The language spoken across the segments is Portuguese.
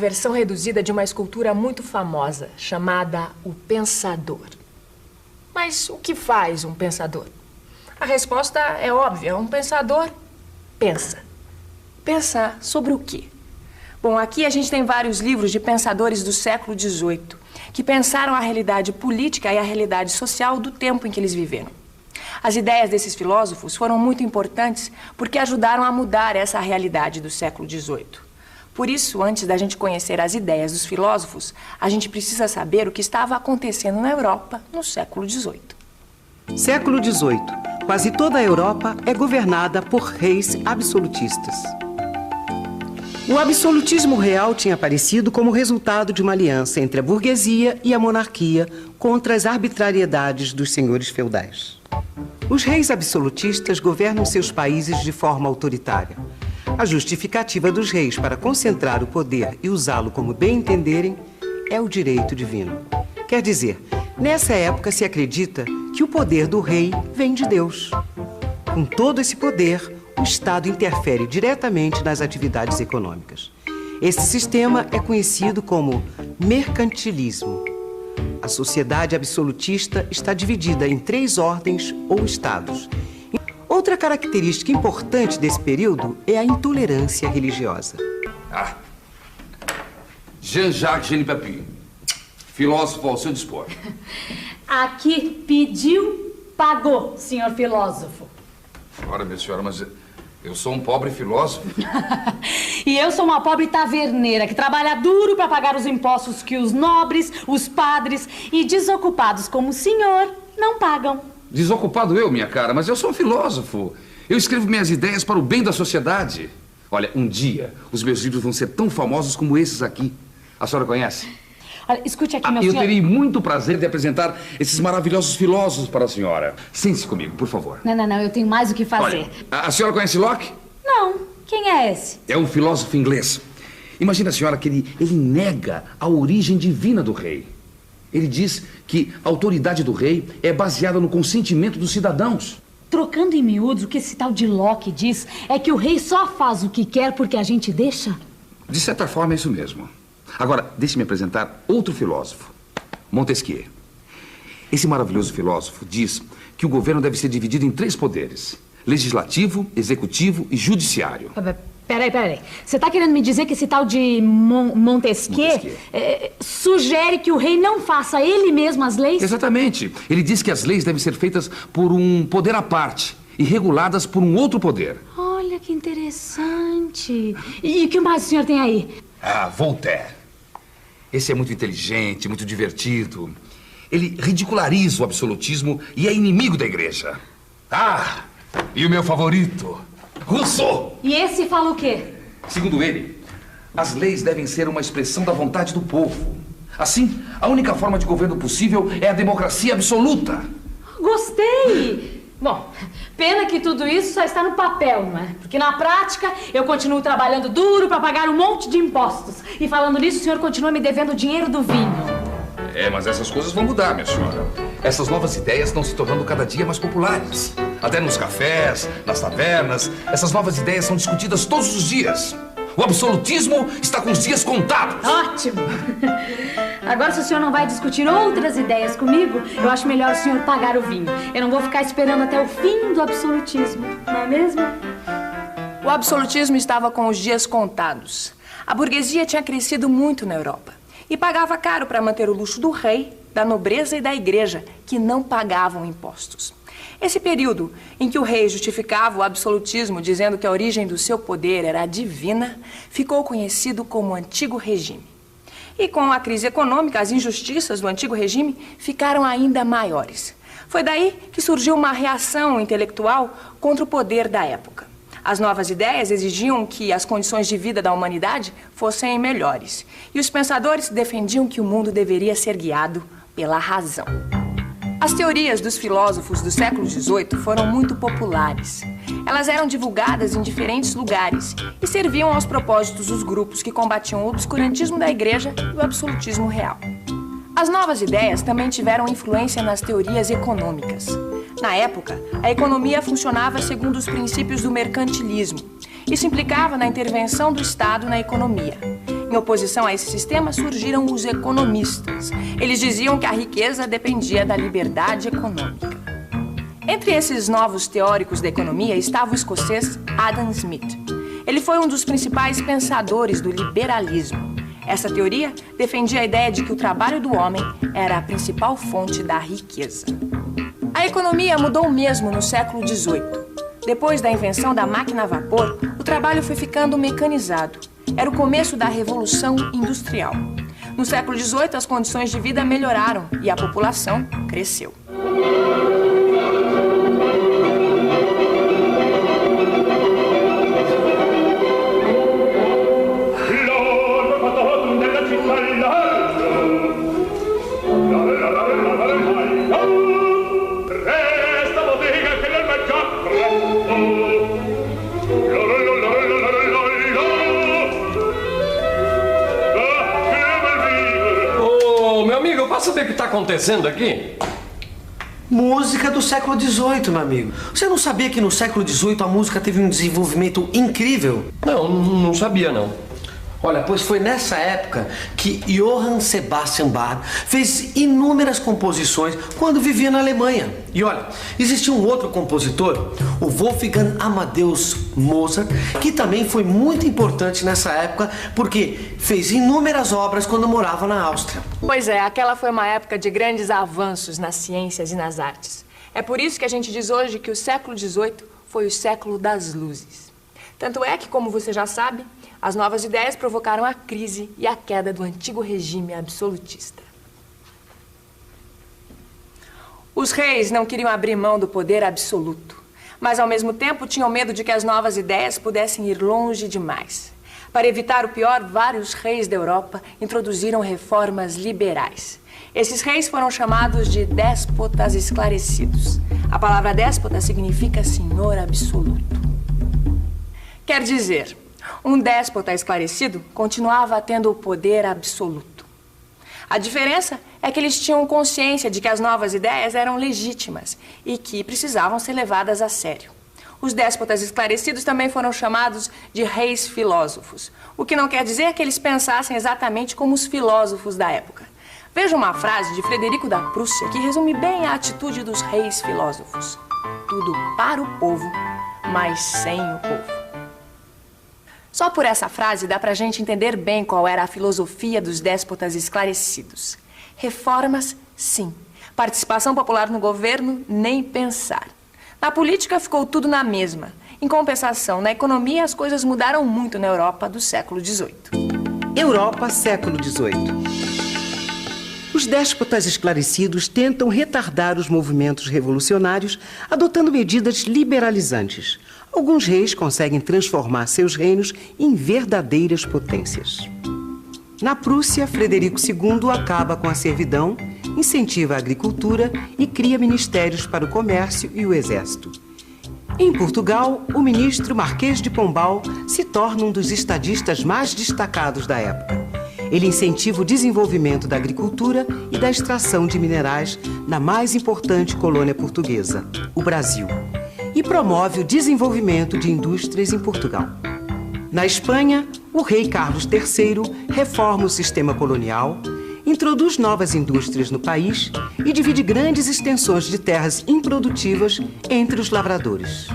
versão reduzida de uma escultura muito famosa, chamada O Pensador. Mas o que faz um pensador? A resposta é óbvia. Um pensador pensa. Pensa sobre o quê? Bom, aqui a gente tem vários livros de pensadores do século XVIII que pensaram a realidade política e a realidade social do tempo em que eles viveram. As ideias desses filósofos foram muito importantes porque ajudaram a mudar essa realidade do século XVIII. Por isso, antes da gente conhecer as ideias dos filósofos, a gente precisa saber o que estava acontecendo na Europa no século XVIII. Século XVIII. Quase toda a Europa é governada por reis absolutistas. O absolutismo real tinha aparecido como resultado de uma aliança entre a burguesia e a monarquia contra as arbitrariedades dos senhores feudais. Os reis absolutistas governam seus países de forma autoritária. A justificativa dos reis para concentrar o poder e usá-lo como bem entenderem é o direito divino. Quer dizer, nessa época se acredita que o poder do rei vem de Deus. Com todo esse poder, o Estado interfere diretamente nas atividades econômicas. Esse sistema é conhecido como mercantilismo. A sociedade absolutista está dividida em 3 ordens ou estados. Outra característica importante desse período é a intolerância religiosa. Jean-Jacques Genipapi, filósofo ao seu dispor. Aqui pediu, pagou, senhor filósofo. Ora, minha senhora, mas eu sou um pobre filósofo. E eu sou uma pobre taverneira que trabalha duro para pagar os impostos que os nobres, os padres e desocupados como o senhor não pagam. Desocupado eu, minha cara, mas eu sou um filósofo. Eu escrevo minhas ideias para o bem da sociedade. Olha, um dia os meus livros vão ser tão famosos como esses aqui. A senhora conhece? Olha, escute aqui, meu senhor. Eu terei muito prazer de apresentar esses maravilhosos filósofos para a senhora. Sente-se comigo, por favor. Não, eu tenho mais o que fazer. Olha, a senhora conhece Locke? Não, quem é esse? É um filósofo inglês. Imagina, senhora, que ele nega a origem divina do rei. Ele diz que a autoridade do rei é baseada no consentimento dos cidadãos. Trocando em miúdos, o que esse tal de Locke diz é que o rei só faz o que quer porque a gente deixa? De certa forma, é isso mesmo. Agora, deixe-me apresentar outro filósofo, Montesquieu. Esse maravilhoso filósofo diz que o governo deve ser dividido em 3 poderes: legislativo, executivo e judiciário. Peraí. Você está querendo me dizer que esse tal de Montesquieu sugere que o rei não faça ele mesmo as leis? Exatamente. Ele diz que as leis devem ser feitas por um poder à parte e reguladas por um outro poder. Olha que interessante. E o que mais o senhor tem aí? Voltaire. Esse é muito inteligente, muito divertido. Ele ridiculariza o absolutismo e é inimigo da igreja. E o meu favorito, Rousseau. E esse fala o quê? Segundo ele, as leis devem ser uma expressão da vontade do povo. Assim, a única forma de governo possível é a democracia absoluta. Gostei! Bom, pena que tudo isso só está no papel, não é? Porque na prática eu continuo trabalhando duro para pagar um monte de impostos. E falando nisso, o senhor continua me devendo o dinheiro do vinho. Mas essas coisas vão mudar, minha senhora. Essas novas ideias estão se tornando cada dia mais populares. Até nos cafés, nas tavernas, essas novas ideias são discutidas todos os dias. O absolutismo está com os dias contados. Ótimo! Agora, se o senhor não vai discutir outras ideias comigo, eu acho melhor o senhor pagar o vinho. Eu não vou ficar esperando até o fim do absolutismo, não é mesmo? O absolutismo estava com os dias contados. A burguesia tinha crescido muito na Europa e pagava caro para manter o luxo do rei, da nobreza e da igreja, que não pagavam impostos. Esse período em que o rei justificava o absolutismo dizendo que a origem do seu poder era divina, ficou conhecido como Antigo Regime. E com a crise econômica, as injustiças do Antigo Regime ficaram ainda maiores. Foi daí que surgiu uma reação intelectual contra o poder da época. As novas ideias exigiam que as condições de vida da humanidade fossem melhores. E os pensadores defendiam que o mundo deveria ser guiado pela razão. As teorias dos filósofos do século XVIII foram muito populares. Elas eram divulgadas em diferentes lugares e serviam aos propósitos dos grupos que combatiam o obscurantismo da igreja e o absolutismo real. As novas ideias também tiveram influência nas teorias econômicas. Na época, a economia funcionava segundo os princípios do mercantilismo. Isso implicava na intervenção do Estado na economia. Em oposição a esse sistema surgiram os economistas. Eles diziam que a riqueza dependia da liberdade econômica. Entre esses novos teóricos da economia estava o escocês Adam Smith. Ele foi um dos principais pensadores do liberalismo. Essa teoria defendia a ideia de que o trabalho do homem era a principal fonte da riqueza. A economia mudou mesmo no século XVIII. Depois da invenção da máquina a vapor, o trabalho foi ficando mecanizado. Era o começo da Revolução Industrial. No século XVIII, as condições de vida melhoraram e a população cresceu. Posso saber o que está acontecendo aqui? Música do século XVIII, meu amigo. Você não sabia que no século XVIII a música teve um desenvolvimento incrível? Não sabia, não. Olha, pois foi nessa época que Johann Sebastian Bach fez inúmeras composições quando vivia na Alemanha. E olha, existia um outro compositor, o Wolfgang Amadeus Mozart, que também foi muito importante nessa época porque fez inúmeras obras quando morava na Áustria. Pois é, aquela foi uma época de grandes avanços nas ciências e nas artes. É por isso que a gente diz hoje que o século XVIII foi o século das luzes. Tanto é que, como você já sabe, as novas ideias provocaram a crise e a queda do antigo regime absolutista. Os reis não queriam abrir mão do poder absoluto, mas ao mesmo tempo tinham medo de que as novas ideias pudessem ir longe demais. Para evitar o pior, vários reis da Europa introduziram reformas liberais. Esses reis foram chamados de déspotas esclarecidos. A palavra déspota significa senhor absoluto. Quer dizer, um déspota esclarecido continuava tendo o poder absoluto. A diferença é que eles tinham consciência de que as novas ideias eram legítimas e que precisavam ser levadas a sério. Os déspotas esclarecidos também foram chamados de reis filósofos, o que não quer dizer que eles pensassem exatamente como os filósofos da época. Veja uma frase de Frederico da Prússia que resume bem a atitude dos reis filósofos. Tudo para o povo, mas sem o povo. Só por essa frase dá pra gente entender bem qual era a filosofia dos déspotas esclarecidos. Reformas, sim. Participação popular no governo, nem pensar. Na política ficou tudo na mesma. Em compensação, na economia as coisas mudaram muito na Europa do século XVIII. Europa, século XVIII. Os déspotas esclarecidos tentam retardar os movimentos revolucionários adotando medidas liberalizantes. Alguns reis conseguem transformar seus reinos em verdadeiras potências. Na Prússia, Frederico II acaba com a servidão, incentiva a agricultura e cria ministérios para o comércio e o exército. Em Portugal, o ministro Marquês de Pombal se torna um dos estadistas mais destacados da época. Ele incentiva o desenvolvimento da agricultura e da extração de minerais na mais importante colônia portuguesa, o Brasil, e promove o desenvolvimento de indústrias em Portugal. Na Espanha, o rei Carlos III reforma o sistema colonial, introduz novas indústrias no país e divide grandes extensões de terras improdutivas entre os lavradores.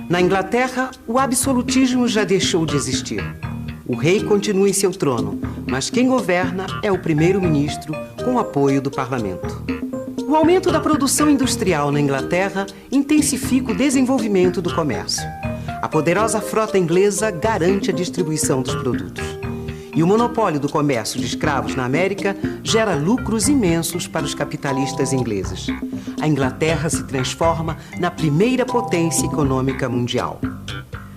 Na Inglaterra, o absolutismo já deixou de existir. O rei continua em seu trono, mas quem governa é o primeiro-ministro com o apoio do parlamento. O aumento da produção industrial na Inglaterra intensifica o desenvolvimento do comércio. A poderosa frota inglesa garante a distribuição dos produtos. E o monopólio do comércio de escravos na América gera lucros imensos para os capitalistas ingleses. A Inglaterra se transforma na primeira potência econômica mundial.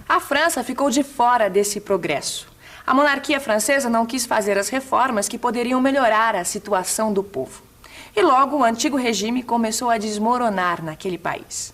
A França ficou de fora desse progresso. A monarquia francesa não quis fazer as reformas que poderiam melhorar a situação do povo. E logo o antigo regime começou a desmoronar naquele país.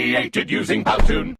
created using Powtoon.